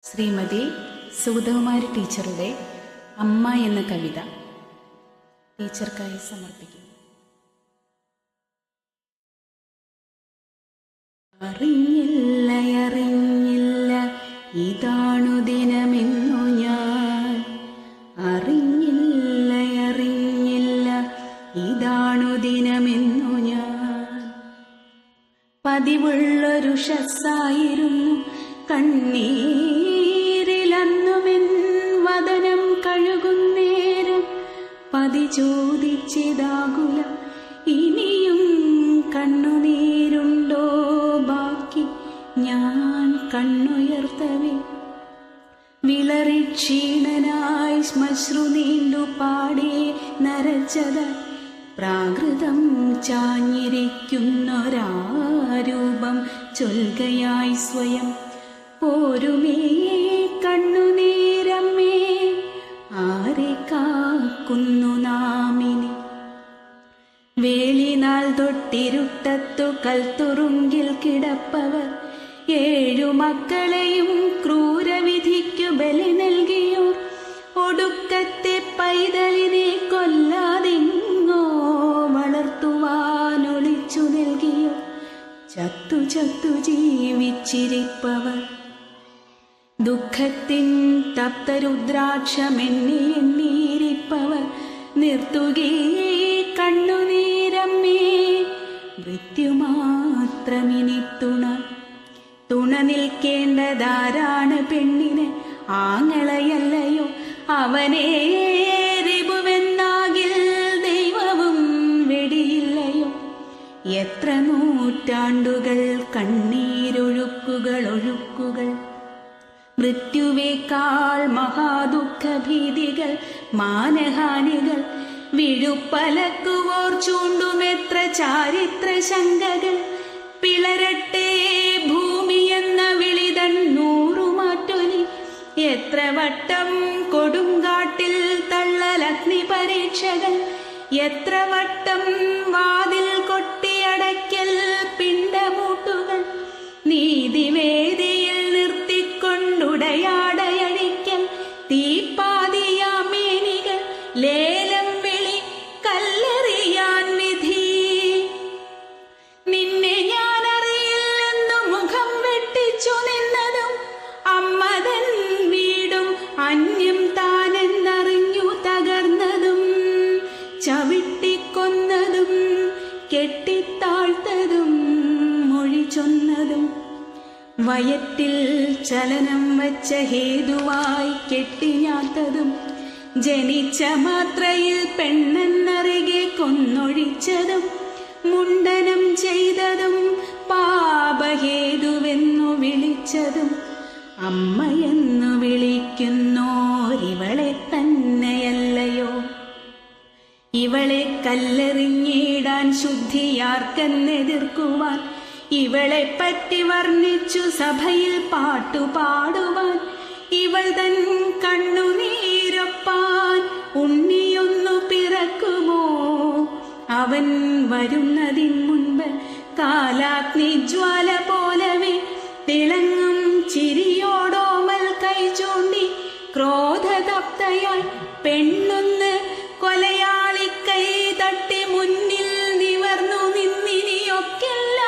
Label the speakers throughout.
Speaker 1: ശ്രീമതി സുഗതകുമാരി ടീച്ചറുടെ അമ്മ എന്ന കവിത ടീച്ചർക്കായി സമർപ്പിക്കുന്നു. അറിഞ്ഞില്ല ഇതാണു ദിനമെന്നു ഞാൻ, അറിഞ്ഞില്ല ഇതാണു ദിനമെന്നു ഞാൻ. പതിവുള്ളൊരു ഷസ്സായിരുന്നു കണ്ണീരിലന്നുമെൻ വദനം കഴുകുന്നേരം. പതി ചോദിച്ചിതാകുല ഇനിയും കണ്ണുനീരുണ്ടോ ബാക്കി ഞാൻ കണ്ണുയർത്തവേ. വിളറി ക്ഷീണനായി ശ്മശ്രു നീണ്ടു പാടേ നരച്ചത പ്രാകൃതം ചാഞ്ഞിരിക്കുന്നൊരാരൂപം ചൊൽകയായി സ്വയം. പോരുമേ കണ്ണുനീരമ്മേ, ആരെ കാക്കുന്നു നാമിനി. വേളിനാൾ തൊട്ടിരുട്ടത്തു കൽത്തുറുങ്കിൽ കിടപ്പവർ, 7 മക്കളെയും ക്രൂരവിധിക്കു ബലി നൽകിയോർ. ഒടുക്കത്തെ പൈതലിനെ കൊല്ലാതിങ്ങോ വളർത്തുവാനൊളിച്ചു നൽകിയോ. ചത്തു ജീവിച്ചിരിപ്പവർ ദുഃഖത്തിൻ തപ്തരുദ്രാക്ഷമെണ്ണി എണ്ണീരിപ്പവർ. നിർത്തുകേ കണ്ണുനീരമ്മേ, മൃത്യുമാത്രമിനി തുണ നിൽക്കേണ്ടതാരാണ് പെണ്ണിന്? ആങ്ങളയല്ലയോ അവനെ റിപുവെന്നാകിൽ ദൈവവും വെടിയില്ലയോ. എത്ര നൂറ്റാണ്ടുകൾ കണ്ണീരൊഴുക്കുകൾ മൃത്യുവേക്കാൾ മഹാദുഃഖഭീതികൾ മാനഹാനികൾ. വിഴുപ്പലക്കുവോർ ചൂണ്ടുമെത്ര ചാരിത്ര ശങ്കകൾ. പിളരട്ടെ ഭൂമിയെന്ന വിളിതൻ 100 മാറ്റൊലി. എത്ര വട്ടം കൊടുങ്കാട്ടിൽ തള്ളലഗ്നി പരീക്ഷകൾ. എത്ര വട്ടം വാതിൽ കൊട്ടിയടയ്ക്കൽ പിണ്ടമൂട്ടുകൾ. നീതിവേദിയിൽ നിർത്തിക്കൊണ്ടുടയാടയഴിക്കൽ. തീപ്പാതിയാമേനികൾ ലേലം വിളി കല്ലെറിയാൻ വിധി. നിന്നെ ഞാൻ അറിയില്ലെന്നു മുഖം വെട്ടിച്ചു നിന്നതും, അമ്മതൻ വീടും അന്യം താനെന്നറിഞ്ഞു തകർന്നതും. ചവിട്ടിക്കൊന്നതും കെട്ടിത്താഴ്ത്തതും മൊഴി ചൊന്നതും. വയറ്റിൽ ചലനം വച്ച ഹേതുവായി കെട്ടിഞ്ഞാത്തതും. ജനിച്ച മാത്രയിൽ പെണ്ണെന്നറികെ കൊന്നൊഴിച്ചതും. മുണ്ടനം ചെയ്തതും പാപഹേതുവെന്നു വിളിച്ചതും. അമ്മയെന്നു വിളിക്കുന്നോരിവളെ തന്നെയല്ലയോ. ഇവളെ കല്ലെറിഞ്ഞിടാൻ ശുദ്ധിയാർക്കെന്നെതിർക്കുവാൻ. ഇവളെ പറ്റി വർണ്ണിച്ചു സഭയിൽ പാട്ടുപാടുവാൻ. ഇവൾ തൻ കണ്ണുനീരൊപ്പാൻ ഉണ്ണിയൊന്നു പിറക്കുമോ. അവൻ വരുന്നതിൻ മുൻപ് കാലാഗ്നിജ്വാല പോലവേ തിളങ്ങും ചിരിയോടോമൽ കൈ ചൂണ്ടി ക്രോധതപ്തയായി പെണ്ണൊന്ന് കൊലയാളിക്കൈ തട്ടി മുന്നിൽ നിവർന്നു നിന്നിനിയൊക്കെല്ല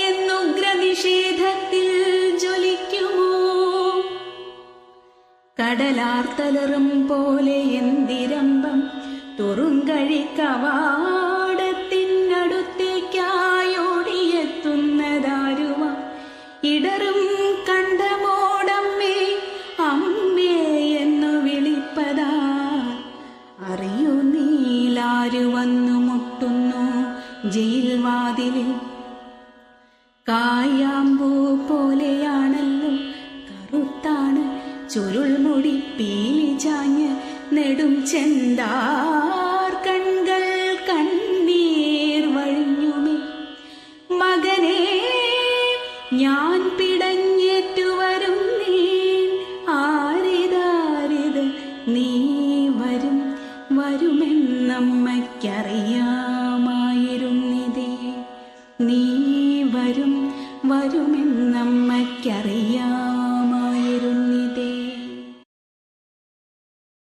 Speaker 1: എന്നുഗ്രനിഷേധത്തിൽ ജ്വലിക്കുമോ. കടലാർത്തലറും പോലെ എന്തിരമ്പം തുറുങ്കഴി കവാടത്തിനടുത്തേക്കായോടിയെത്തുന്നതാരുവ. ഇടറും കണ്ടമോടമ്മേ അമ്മേ എന്നു വിളിപ്പതാ. അറിയൂ നീലാരു വന്നു മുട്ടുന്നു ജയിൽ വാതിലിൽ. കായാമ്പൂ പോലെയാണല്ലോ കറുത്താണ് ചുരുൾമുടി പീലി ചാഞ്ഞ് നെടും ചെന്താർ കൺകൾ കണ്ണീർ വഴിഞ്ഞുമേ. മകനെ ഞാൻ പിടഞ്ഞേറ്റു